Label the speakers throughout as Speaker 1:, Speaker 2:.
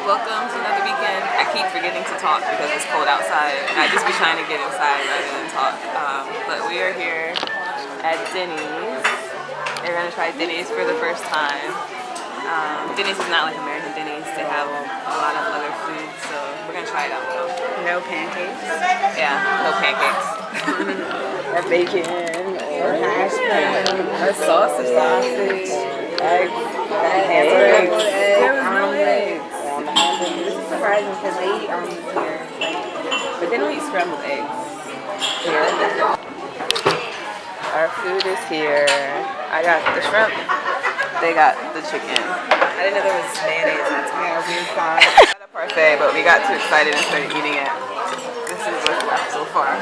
Speaker 1: welcome to another weekend. I keep forgetting to talk because it's cold outside. I just be trying to get inside rather than talk. But we are here at Denny's. We're gonna try Denny's for the first time. Denny's is not like American Denny's. They have a lot of other food, so we're gonna try it out.
Speaker 2: No pancakes?
Speaker 1: Yeah, no pancakes.
Speaker 2: Or bacon, or hash brown,
Speaker 1: or sausage, eggs.
Speaker 2: There was no eggs. This is surprising because they eat omelets here.
Speaker 1: But they don't eat scrambled eggs. Our food is here. I got the shrimp. They got the chicken.
Speaker 2: I didn't know there was mayonnaise. That's how we thought.
Speaker 1: We got a parfait, but we got too excited and started eating it. This is what's left so far.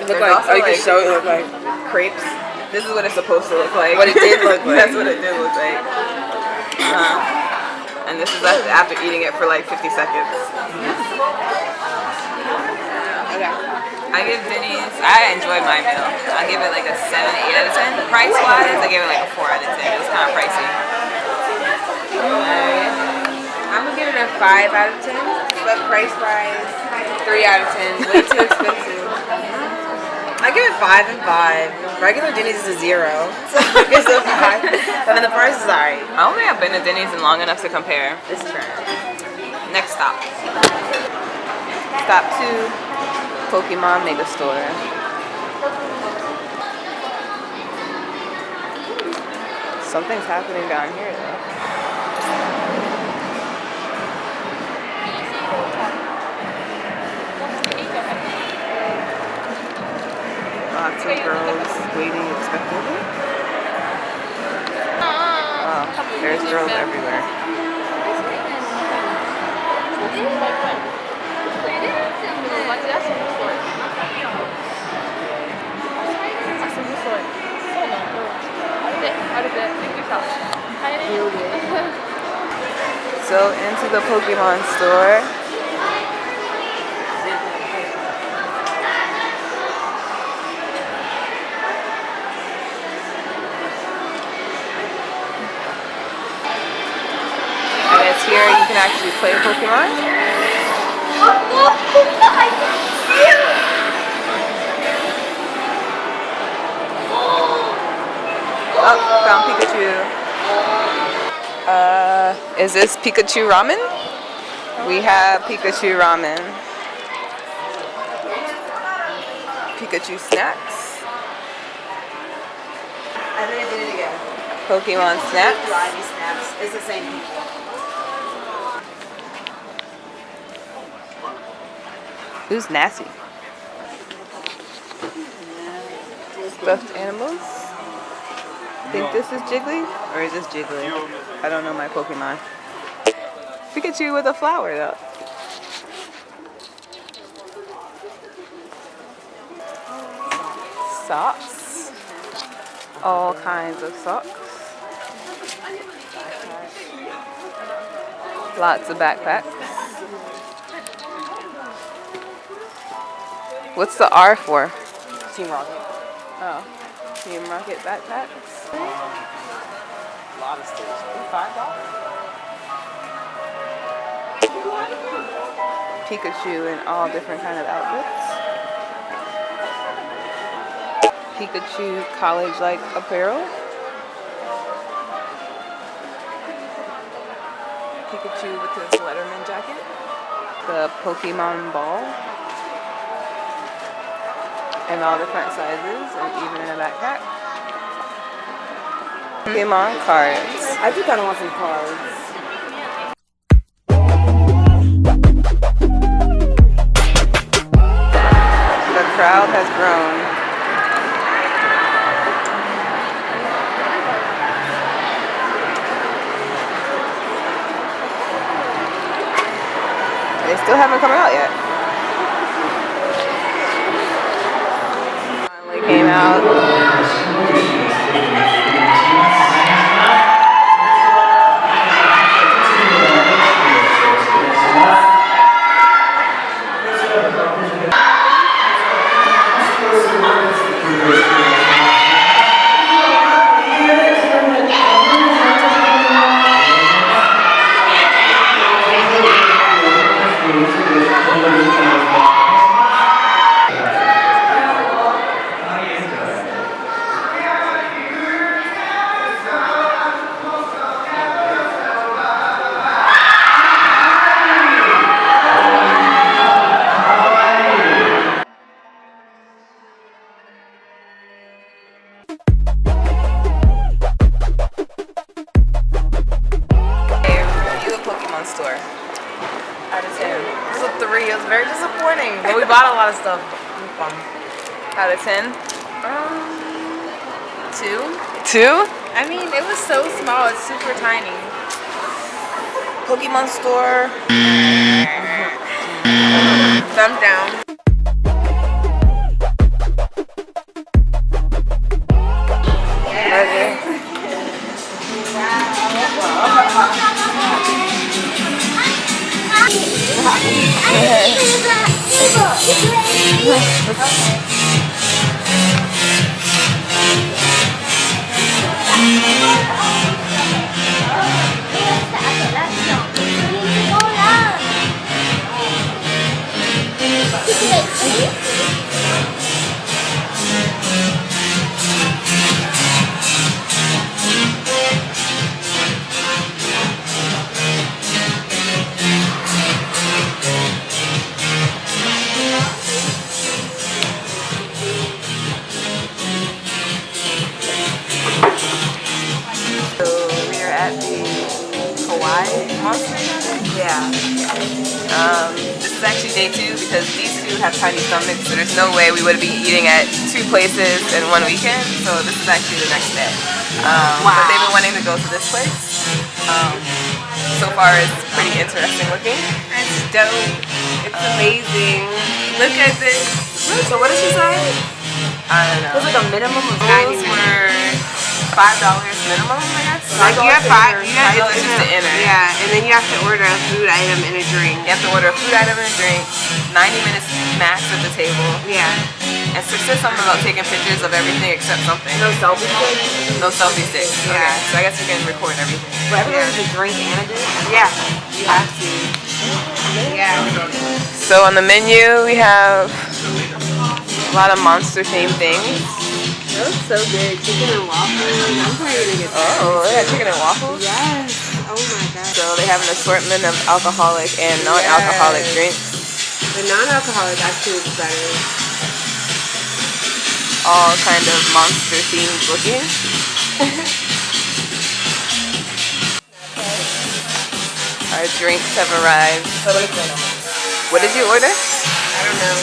Speaker 2: It looked like, oh, you can show it look like
Speaker 1: crepes. This is what it's supposed to look like.
Speaker 2: What it did look like.
Speaker 1: That's what it did look like. And this is after eating it for like 50 seconds.
Speaker 2: Okay.
Speaker 1: I give Denny's, I enjoyed my meal. I give it like a 7, 8 out of 10. Price wise, I give it like a 4 out of 10. It was kind of pricey.
Speaker 2: I'm gonna give it a 5 out of 10, but price wise, 3 out of 10. Way too expensive. I give it 5 and 5. Regular Denny's is a 0, so it's a 5. But then the price is alright.
Speaker 1: I don't think I've been to Denny's in long enough to compare.
Speaker 2: It's true.
Speaker 1: Next stop. Stop 2. Pokemon Mega Store. Something's happening down here though. Lots of girls waiting expectantly. Oh, there's girls everywhere. So into the Pokemon store. I guess here you can actually play Pokemon. Oh, found Pikachu. Is this Pikachu ramen? We have Pikachu ramen. Pikachu snacks.
Speaker 2: I think I did it again.
Speaker 1: Pokemon snacks.
Speaker 2: Slimy snaps. It's the same people.
Speaker 1: Who's Nasty? Stuffed animals. Think this is Jiggly? Or is this Jiggly? I don't know my Pokemon. Pikachu with a flower though. Socks. All kinds of socks. Lots of backpacks. What's the R for?
Speaker 2: Team Rocket.
Speaker 1: Oh, Team Rocket backpacks.
Speaker 2: A lot of stores. $5.
Speaker 1: Pikachu in all different kind of outfits. Pikachu college-like apparel. Pikachu with his Letterman jacket. The Pokemon ball. In all different sizes and even in a backpack. Pokemon cards.
Speaker 2: I do kind of want some cards.
Speaker 1: The crowd has grown. They still haven't come out yet. Finally came out. Pokemon store? Out of 10.
Speaker 2: It was a 3. It was very disappointing. But we bought a lot of stuff. It was fun.
Speaker 1: Out of 10?
Speaker 2: 2.
Speaker 1: 2?
Speaker 2: I mean, it was so small. It's super tiny.
Speaker 1: Pokemon store.
Speaker 2: Thumbs down.
Speaker 1: At the Kawaii Monster Cafe?
Speaker 2: Yeah.
Speaker 1: This is actually day 2 because these two have tiny stomachs, so there's no way we would be eating at 2 places in one weekend. So this is actually the next day.
Speaker 2: Wow.
Speaker 1: But they've been wanting to go to this place. So far, it's pretty interesting looking.
Speaker 2: It's dope. It's amazing. Look at this.
Speaker 1: So what did she say? I don't know.
Speaker 2: It's like a minimum of
Speaker 1: Those
Speaker 2: 90
Speaker 1: were $5 minimum, I guess.
Speaker 2: Like you have $5
Speaker 1: $5 just to enter.
Speaker 2: Yeah, and then you have to order a food item and a drink.
Speaker 1: You have to order a food item and a drink, 90 minutes max at the table.
Speaker 2: Yeah.
Speaker 1: And so it says something about taking pictures of everything except something.
Speaker 2: No selfie sticks?
Speaker 1: No selfie sticks.
Speaker 2: Yeah.
Speaker 1: Okay. So I guess you can record everything.
Speaker 2: But everyone has a drink and a drink? Yeah. You have to. Yeah.
Speaker 1: So on the menu we have a lot of monster themed things.
Speaker 2: That looks so good. Chicken and waffles. I'm probably gonna get that.
Speaker 1: Oh, they got chicken and waffles?
Speaker 2: Yes. Oh my god.
Speaker 1: So they have an assortment of alcoholic and non-alcoholic drinks.
Speaker 2: The non-alcoholic actually is better.
Speaker 1: All kind of monster themed looking. Our drinks have arrived. What did you order?
Speaker 2: I don't know.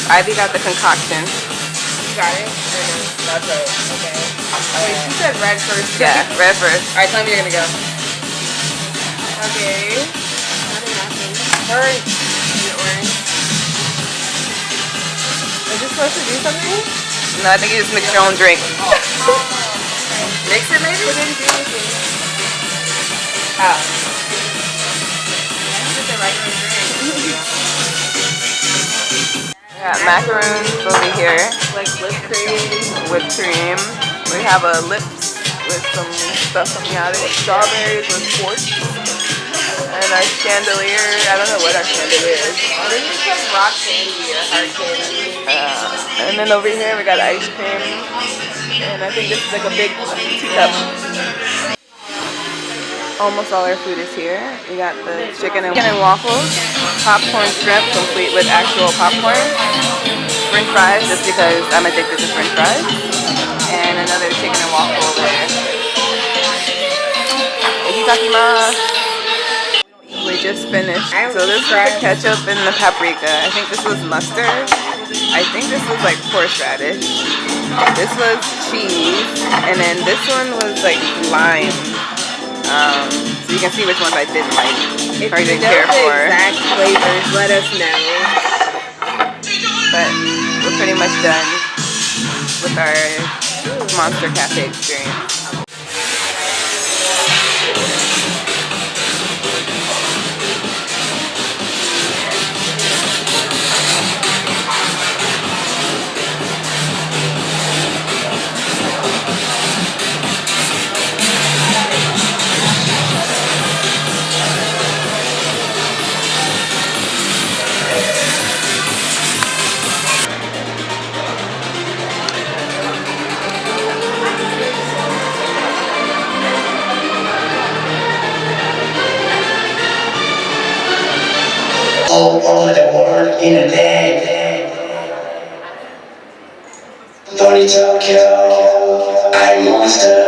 Speaker 1: Ivy got the concoction.
Speaker 2: You got it?
Speaker 1: That's right.
Speaker 2: Okay. Wait, she said red first.
Speaker 1: Yeah, red first.
Speaker 2: Alright, tell me you're gonna go. Okay. Orange. Orange.
Speaker 1: Is this supposed to do something? No, I think you just mix your own drink. Mix it maybe?
Speaker 2: It didn't do anything.
Speaker 1: Oh.
Speaker 2: That's just a regular drink.
Speaker 1: We got macaroons over here.
Speaker 2: Like whipped cream.
Speaker 1: Whipped cream. We have a lips with some stuff coming out of it. Strawberries with quartz. And our chandelier. I don't know what our chandelier is.
Speaker 2: This is like rock candy or hard candy.
Speaker 1: And then over here we got ice cream. And I think this is like a big teacup. Almost all our food is here. We got the chicken and waffles, popcorn shrimp complete with actual popcorn, French fries just because I'm addicted to French fries, and another chicken and waffle over there. Itadakimasu. We just finished. So this is the ketchup and the paprika. I think this was mustard. I think this was like horseradish. This was cheese, and then this one was like lime. So you can see which ones I didn't like or didn't care for.
Speaker 2: Exact flavors, let us know.
Speaker 1: But we're pretty much done with our Monster Cafe experience.
Speaker 3: All over the world in a day. Tony Tokyo, I'm monster.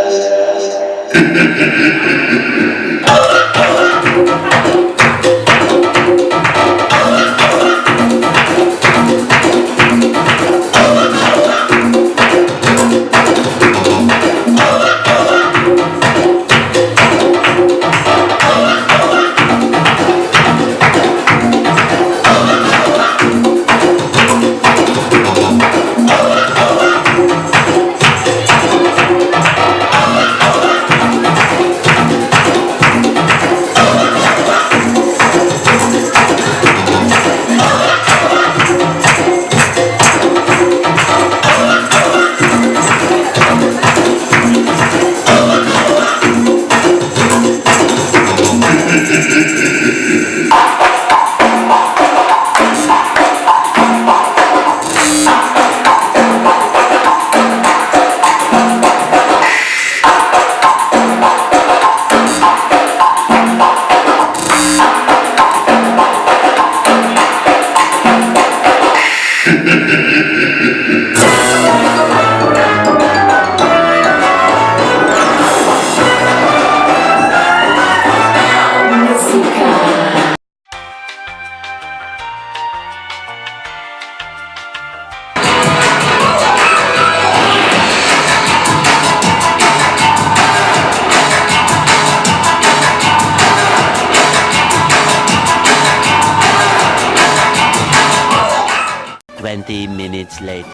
Speaker 4: 20 minutes later.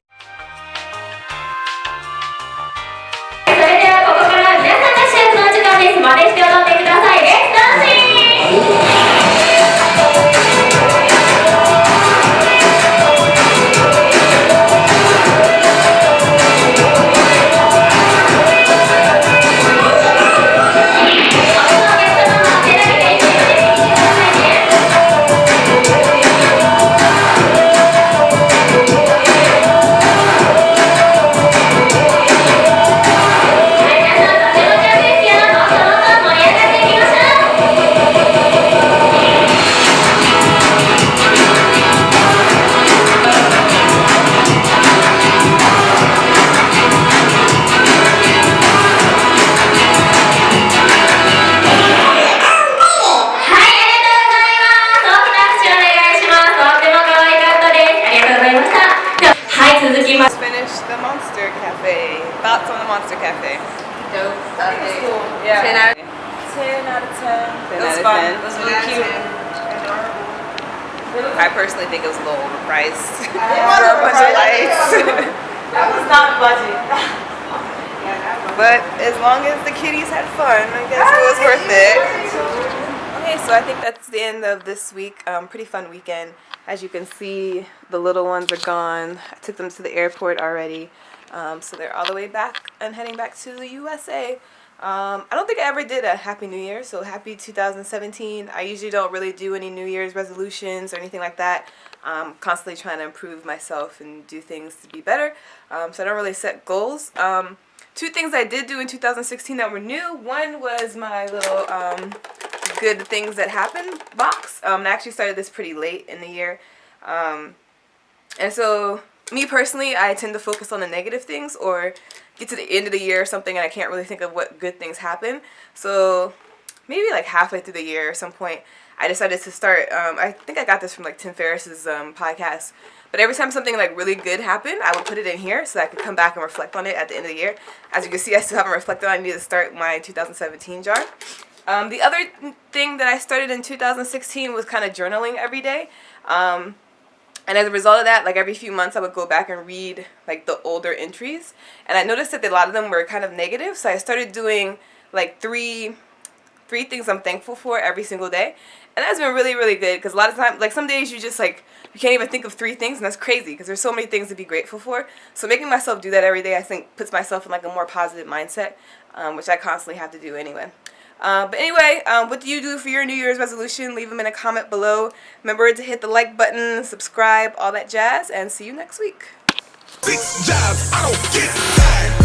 Speaker 5: それではここから皆さんが主役の時間です。真似して踊ってください。レッツダンシング。
Speaker 1: Finished the Monster Cafe. Thoughts on the Monster Cafe?
Speaker 2: Dope.
Speaker 1: Cool. Yeah.
Speaker 2: 10 out of
Speaker 1: 10 out of 10.
Speaker 2: It was fun. It was really cute.
Speaker 1: I personally think it was a little overpriced.
Speaker 2: It
Speaker 1: For a bunch of lights.
Speaker 2: That was not budget.
Speaker 1: But as long as the kitties had fun, I guess it was worth it. Okay, so I think that's the end of this week. Pretty fun weekend. As you can see, the little ones are gone. I took them to the airport already. So they're all the way back and heading back to the USA. I don't think I ever did a Happy New Year, so happy 2017. I usually don't really do any New Year's resolutions or anything like that. I'm constantly trying to improve myself and do things to be better. So I don't really set goals. Two things I did do in 2016 that were new. One was my little good things that happened box. I actually started this pretty late in the year. And so me personally, I tend to focus on the negative things or get to the end of the year or something and I can't really think of what good things happen. So maybe like halfway through the year or some point, I decided to start, I think I got this from like Tim Ferriss's podcast, but every time something like really good happened, I would put it in here so I could come back and reflect on it at the end of the year. As you can see, I still haven't reflected on it. I need to start my 2017 jar. The other thing that I started in 2016 was kind of journaling every day. And as a result of that, like every few months I would go back and read like the older entries. And I noticed that a lot of them were kind of negative. So I started doing like three things I'm thankful for every single day. And that's been really, really good because a lot of times, like some days you just like, you can't even think of 3 things and that's crazy because there's so many things to be grateful for. So making myself do that every day I think puts myself in like a more positive mindset, which I constantly have to do anyway. But anyway, what do you do for your New Year's resolution? Leave them in a comment below. Remember to hit the like button, subscribe, all that jazz, and see you next week.
Speaker 6: 6 jobs, I don't get tired.